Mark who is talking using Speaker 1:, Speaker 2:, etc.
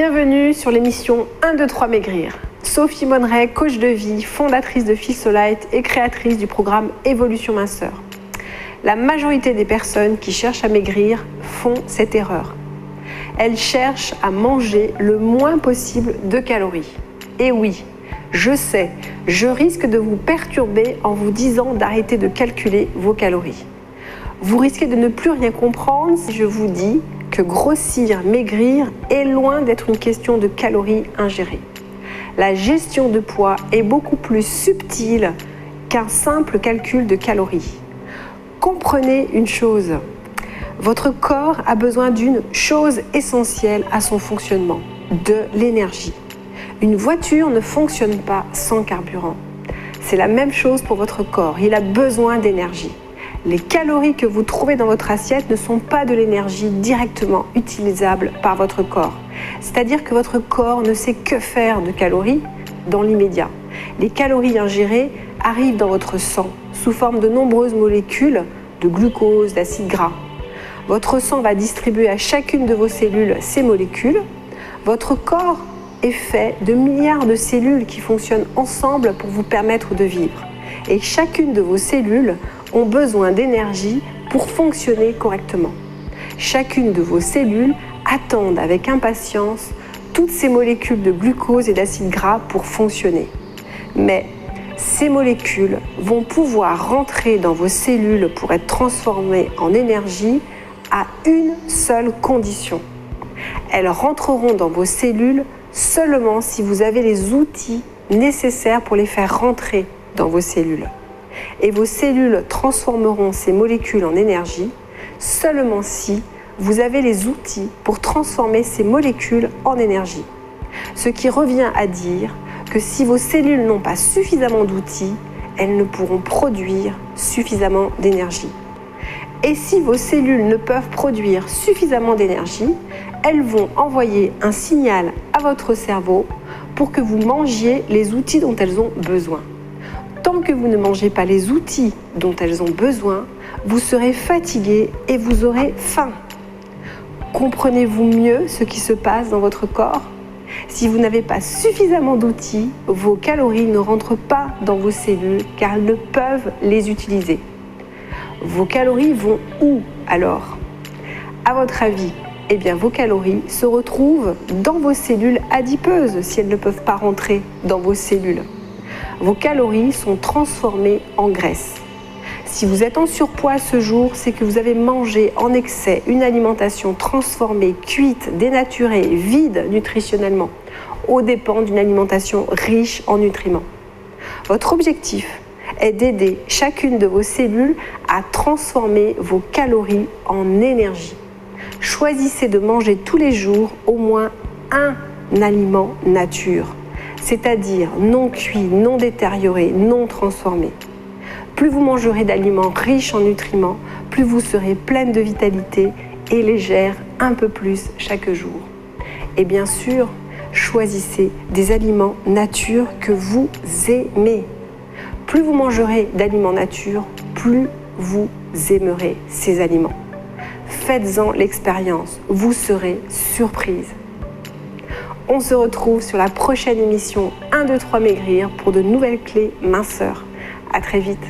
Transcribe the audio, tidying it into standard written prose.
Speaker 1: Bienvenue sur l'émission 1, 2, 3 Maigrir. Sophie Monneret, coach de vie, fondatrice de Feel So Light et créatrice du programme Évolution Minceur. La majorité des personnes qui cherchent à maigrir font cette erreur. Elles cherchent à manger le moins possible de calories. Et oui, je sais, je risque de vous perturber en vous disant d'arrêter de calculer vos calories. Vous risquez de ne plus rien comprendre si je vous dis que grossir, maigrir est loin d'être une question de calories ingérées. La gestion de poids est beaucoup plus subtile qu'un simple calcul de calories. Comprenez une chose, votre corps a besoin d'une chose essentielle à son fonctionnement, de l'énergie. Une voiture ne fonctionne pas sans carburant. C'est la même chose pour votre corps, il a besoin d'énergie. Les calories que vous trouvez dans votre assiette ne sont pas de l'énergie directement utilisable par votre corps. C'est-à-dire que votre corps ne sait que faire de calories dans l'immédiat. Les calories ingérées arrivent dans votre sang sous forme de nombreuses molécules de glucose, d'acide gras. Votre sang va distribuer à chacune de vos cellules ces molécules. Votre corps est fait de milliards de cellules qui fonctionnent ensemble pour vous permettre de vivre. Et chacune de vos cellules ont besoin d'énergie pour fonctionner correctement. Chacune de vos cellules attendent avec impatience toutes ces molécules de glucose et d'acide gras pour fonctionner. Mais ces molécules vont pouvoir rentrer dans vos cellules pour être transformées en énergie à une seule condition. Elles rentreront dans vos cellules seulement si vous avez les outils nécessaires pour les faire rentrer dans vos cellules. Et vos cellules transformeront ces molécules en énergie seulement si vous avez les outils pour transformer ces molécules en énergie. Ce qui revient à dire que si vos cellules n'ont pas suffisamment d'outils, elles ne pourront produire suffisamment d'énergie. Et si vos cellules ne peuvent produire suffisamment d'énergie, elles vont envoyer un signal à votre cerveau pour que vous mangiez les outils dont elles ont besoin. Tant que vous ne mangez pas les outils dont elles ont besoin, vous serez fatigué et vous aurez faim. Comprenez-vous mieux ce qui se passe dans votre corps ? Si vous n'avez pas suffisamment d'outils, vos calories ne rentrent pas dans vos cellules car elles ne peuvent les utiliser. Vos calories vont où alors ? À votre avis, vos calories se retrouvent dans vos cellules adipeuses si elles ne peuvent pas rentrer dans vos cellules. Vos calories sont transformées en graisse. Si vous êtes en surpoids ce jour, c'est que vous avez mangé en excès une alimentation transformée, cuite, dénaturée, vide nutritionnellement, aux dépens d'une alimentation riche en nutriments. Votre objectif est d'aider chacune de vos cellules à transformer vos calories en énergie. Choisissez de manger tous les jours au moins un aliment nature, c'est-à-dire non cuit, non détérioré, non transformé. Plus vous mangerez d'aliments riches en nutriments, plus vous serez pleine de vitalité et légère un peu plus chaque jour. Et bien sûr, choisissez des aliments nature que vous aimez. Plus vous mangerez d'aliments nature, plus vous aimerez ces aliments. Faites-en l'expérience, vous serez surprise. On se retrouve sur la prochaine émission 1, 2, 3 Maigrir pour de nouvelles clés minceur. À très vite.